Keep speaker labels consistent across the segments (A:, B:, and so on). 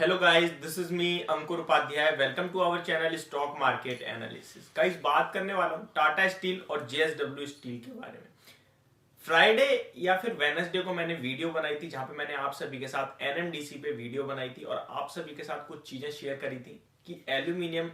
A: Hello guys, this is me Ankur Upadhyay. Welcome to our channel stock market analysis. Guys, बात करने वाला हूँ Tata steel और जेएसडब्ल्यू स्टील के बारे में। फ्राइडे या फिर वेनसडे को मैंने वीडियो बनाई थी जहां पे मैंने आप सभी के साथ एनएमडीसी पे वीडियो बनाई थी और आप सभी के साथ कुछ चीजें शेयर करी थी कि एल्यूमिनियम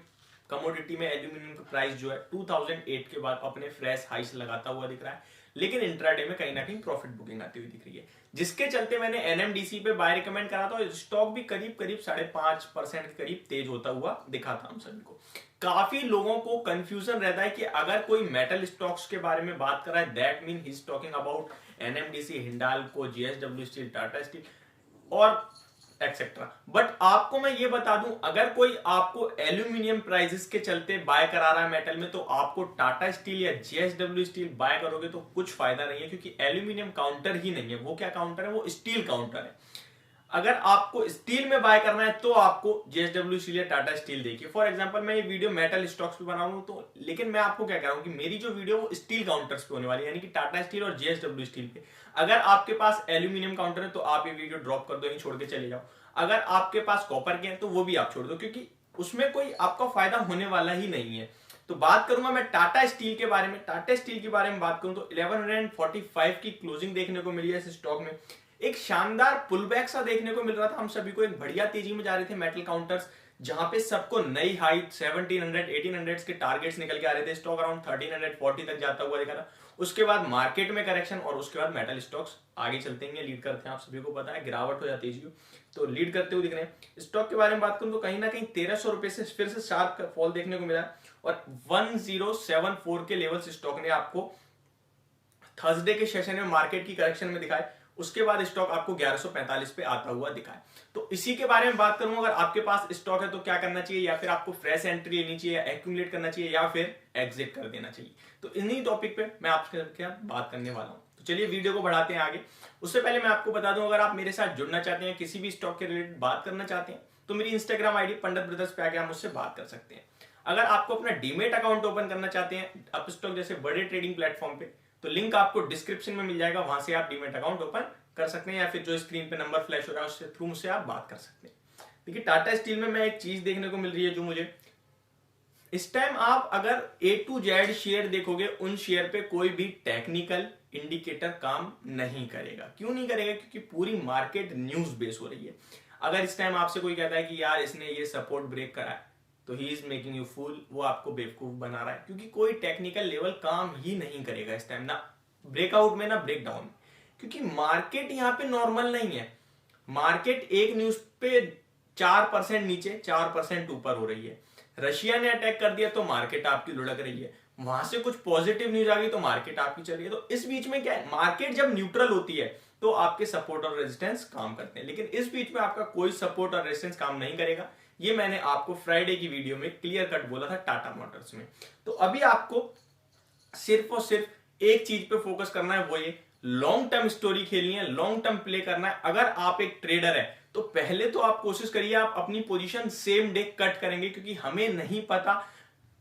A: कमोडिटी में एल्यूमिनियम का प्राइस जो है 2008 के बाद अपने फ्रेश हाइस लगाता हुआ दिख रहा है, लेकिन इंट्राडे में कहीं ना कहीं प्रॉफिट बुकिंग आती हुई दिख रही है, जिसके चलते मैंने एनएमडीसी पे बाय रिकमेंड करा था और स्टॉक भी करीब करीब 5.5% के करीब तेज होता हुआ दिखा था हम सभी को। काफी लोगों को कंफ्यूजन रहता है कि अगर कोई मेटल स्टॉक्स के बारे में बात कर रहा है that mean he is talking about NMDC, Hindalco, JSW steel, Tata steel और एक्सेट्रा। बट आपको मैं ये बता दूं, अगर कोई आपको एल्यूमिनियम प्राइसेस के चलते बाय करा रहा है मेटल में, तो आपको टाटा स्टील या जेएसडब्ल्यू स्टील बाय करोगे तो कुछ फायदा नहीं है, क्योंकि एल्यूमिनियम काउंटर ही नहीं है। वो क्या काउंटर है? वो स्टील काउंटर है। अगर आपको स्टील में बाय करना है तो आपको जेएसडब्ल्यू स्टील या टाटा स्टील देखिए। फॉर एग्जांपल, मैं ये वीडियो मेटल स्टॉक्स पे बना रहा हूं, तो लेकिन मैं आपको क्या कह रहा हूं कि मेरी जो वीडियो वो स्टील काउंटर्स पे होने वाली है, यानी कि टाटा स्टील और जेएसडब्ल्यू स्टील पे। अगर आपके पास एल्यूमिनियम काउंटर है तो आप ये वीडियो ड्रॉप कर दो, यहीं छोड़ के चले जाओ। अगर आपके पास कॉपर के हैं तो वो भी आप छोड़ दो, क्योंकि उसमें कोई आपका फायदा होने वाला ही नहीं है। तो बात करूंगा मैं टाटा स्टील के बारे में। टाटा स्टील के बारे में बात करूं तो 1145 की क्लोजिंग देखने को मिली है इस स्टॉक में। एक शानदार पुलबैक सा देखने को मिल रहा था हम सभी को। एक बढ़िया तेजी में जा रहे थे मेटल काउंटर्स, जहां पे सबको नई हाइट 1700 1800 के टारगेट्स निकल के आ रहे थे। स्टॉक अराउंड 1340 तक जाता हुआ दिखा था। उसके बाद मार्केट में करेक्शन और उसके बाद मेटल स्टॉक्स आगे चलते हैं, लीड करते हैं। आप सभी को पता है गिरावट हो जाती है, तो लीड करते हुए दिख रहे हैं। स्टॉक के बारे में बात करूं तो कहीं ना कहीं 1300 रुपए से फिर से शार्प फॉल देखने को मिला और 1074 के लेवल से स्टॉक ने आपको थर्सडे के सेशन में मार्केट की करेक्शन में दिखाए। उसके बाद स्टॉक आपको 1145 पे आता हुआ दिखा है। तो इसी के बारे में बात करूंगा, अगर आपके पास स्टॉक है तो क्या करना चाहिए, या फिर आपको फ्रेश एंट्री लेनी चाहिए, एक्यूमुलेट करना चाहिए, या फिर एग्जिट कर देना चाहिए। तो इन्हीं टॉपिक पे मैं आपके साथ बात करने वाला हूं। तो चलिए वीडियो को बढ़ाते हैं आगे। उससे पहले मैं आपको बता दूं, अगर आप मेरे साथ जुड़ना चाहते हैं, किसी भी स्टॉक के रिलेटेड बात करना चाहते हैं, तो मेरी इंस्टाग्राम आईडी पंडित ब्रदर्स पे आके आप मुझसे बात कर सकते हैं। अगर आपको अपना डीमेट अकाउंट ओपन करना चाहते हैं अपस्टॉक जैसे बड़े ट्रेडिंग प्लेटफॉर्म पे, तो लिंक आपको डिस्क्रिप्शन में मिल जाएगा, वहां से आप डीमेट अकाउंट ओपन कर सकते हैं, या फिर जो स्क्रीन पे नंबर फ्लैश हो रहा है उससे थ्रू मुझसे आप बात कर सकते हैं। देखिए, टाटा स्टील में मैं एक चीज देखने को मिल रही है जो मुझे इस टाइम, आप अगर ए टू जेड शेयर देखोगे, उन शेयर पे कोई भी टेक्निकल इंडिकेटर काम नहीं करेगा। क्यों नहीं करेगा? क्योंकि पूरी मार्केट न्यूज बेस हो रही है। अगर इस टाइम आपसे कोई कहता है कि यार इसने ये सपोर्ट ब्रेक करा है, तो he is making you fool, वो आपको बेवकूफ बना रहा है, क्योंकि कोई टेक्निकल लेवल काम ही नहीं करेगा इस टाइम, ना ब्रेकआउट में ना ब्रेकडाउन में, क्योंकि मार्केट यहाँ पे नॉर्मल नहीं है। मार्केट एक न्यूज पे 4% नीचे 4% ऊपर हो रही है। रशिया ने अटैक कर दिया तो मार्केट आपकी लुढ़क रही है। वहां से कुछ पॉजिटिव न्यूज आ गई तो मार्केट आपकी चल रही है। तो इस बीच में क्या है, मार्केट जब न्यूट्रल होती है तो आपके सपोर्ट और रेजिस्टेंस काम करते हैं, लेकिन इस बीच में आपका कोई सपोर्ट और रेजिस्टेंस काम नहीं करेगा। ये मैंने आपको फ्राइडे की वीडियो में क्लियर कट बोला था टाटा मोटर्स में। तो अभी आपको सिर्फ और सिर्फ एक चीज पे फोकस करना है, वो ये लॉन्ग टर्म स्टोरी खेलनी है, लॉन्ग टर्म प्ले करना है। अगर आप एक ट्रेडर है तो पहले तो आप कोशिश करिए आप अपनी पोजीशन सेम डे कट करेंगे, क्योंकि हमें नहीं पता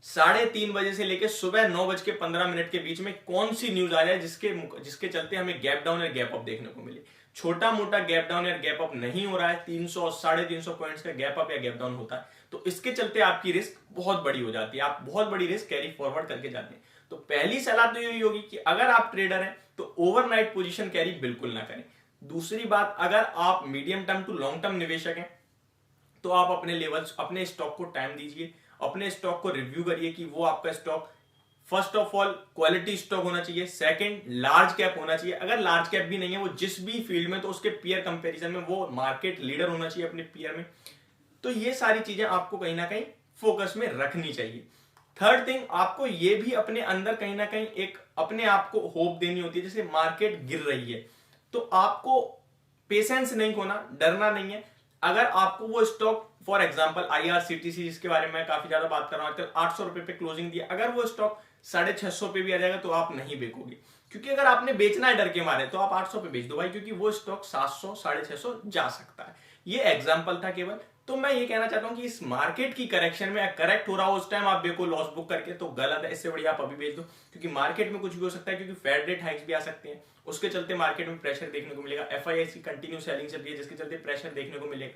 A: 3:30 बजे से लेकर सुबह 9:15 के बीच में कौन सी न्यूज आ जाए जिसके चलते हमें गैप डाउन या गैप अप देखने को मिले। छोटा मोटा गैप डाउन या गैप अप नहीं हो रहा है, 300 350 पॉइंट्स का गैप अप या गैप डाउन होता है, तो इसके चलते आपकी रिस्क बहुत बड़ी हो जाती है, आप बहुत बड़ी रिस्क कैरी फॉरवर्ड करके जाते हैं। तो पहली सलाह तो यही होगी कि अगर आप ट्रेडर हैं तो ओवरनाइट पोजीशन कैरी बिल्कुल ना करें। दूसरी बात, अगर आप medium term to long term निवेशक हैं तो आप अपने लेवल्स, अपने स्टॉक को टाइम दीजिए, अपने स्टॉक को रिव्यू करिए कि वो आपका stock first of all quality stock होना चाहिए, सेकंड लार्ज कैप होना चाहिए। अगर लार्ज कैप भी नहीं है वो जिस भी फील्ड में, तो उसके पीयर कंपैरिजन में वो मार्केट लीडर होना चाहिए अपने पीयर में। तो ये सारी चीजें आपको कहीं ना कहीं फोकस में रखनी चाहिए। थर्ड थिंग, आपको ये भी अपने अंदर कहीं ना कहीं एक अपने आप को होप देनी होती है। जैसे मार्केट गिर रही है तो आपको पेशेंस नहीं खोना, डरना नहीं है। अगर आपको वो स्टॉक, फॉर एग्जांपल आईआरसीटीसी जिसके बारे में मैं काफी ज्यादा बात कर रहा हूं आजकल, 800 रुपए पे क्लोजिंग दिया, अगर वो स्टॉक 650 पे भी आ जाएगा तो आप नहीं बेचोगे, क्योंकि अगर आपने बेचना है डर के मारे तो आप 800 पे बेच दो भाई, क्योंकि वो स्टॉक 700 650 जा सकता है। ये एग्जाम्पल था केवल। तो मैं ये कहना चाहता हूं कि इस मार्केट की करेक्शन में करेक्ट हो रहा हो उस टाइम आप बेको लॉस बुक करके, तो गलत है। इससे बढ़िया आप अभी बेच दो, क्योंकि मार्केट में कुछ भी हो सकता है, क्योंकि फेड रेट हाइक्स भी आ सकते हैं, उसके चलते मार्केट में प्रेशर देखने को मिलेगा। एफआईआई कंटिन्यू सेलिंग चल रही है जिसके चलते प्रेशर देखने को मिलेगा।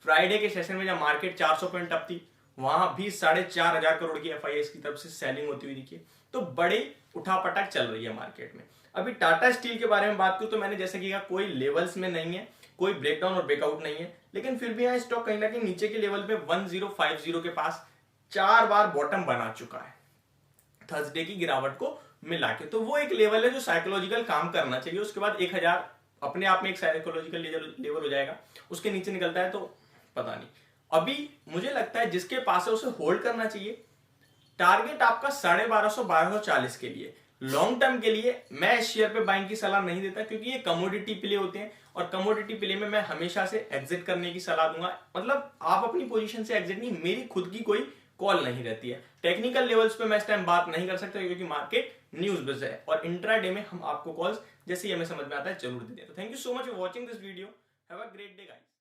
A: फ्राइडे के सेशन में जब मार्केट 400 पॉइंट अप थी, वहां भी 4,500 करोड़ की एफआईआईस की तरफ से सेलिंग होती हुई दिखी। तो बड़ी उठापटक चल रही है मार्केट में। अभी टाटा स्टील के बारे में बात करूं तो मैंने जैसे कि कहा, कोई लेवल्स में नहीं है, कोई ब्रेकडाउन और ब्रेकआउट नहीं है, लेकिन फिर भी यहाँ स्टॉक कहीं ना कहीं नीचे के लेवल पे 1050 के पास 4 बार बॉटम बना चुका है थर्सडे की गिरावट को मिला के। तो वो एक लेवल है जो साइकोलॉजिकल काम करना चाहिए। उसके बाद 1000 अपने आप में एक साइकोलॉजिकल लेवल हो जाएगा, उसके नीचे निकलता है तो पता नहीं। अभी मुझे लगता है जिसके पास है उसे होल्ड करना चाहिए। टारगेट आपका 1250 1240 के लिए। लॉन्ग टर्म के लिए मैं इस शेयर पे बाइंग की सलाह नहीं देता, क्योंकि ये कमोडिटी प्ले होते हैं और कमोडिटी प्ले में मैं हमेशा से एग्जिट करने की सलाह दूंगा। मतलब आप अपनी पोजीशन से एग्जिट नहीं, मेरी खुद की कोई कॉल नहीं रहती है। टेक्निकल लेवल्स पे मैं इस टाइम बात नहीं कर सकता क्योंकि मार्केट न्यूज बेस्ड है, और इंट्राडे में हम आपको कॉल्स जैसे ही हमें समझ में आता है जरूर देते हैं। तो thank you so much for watching this video. Have a great day guys.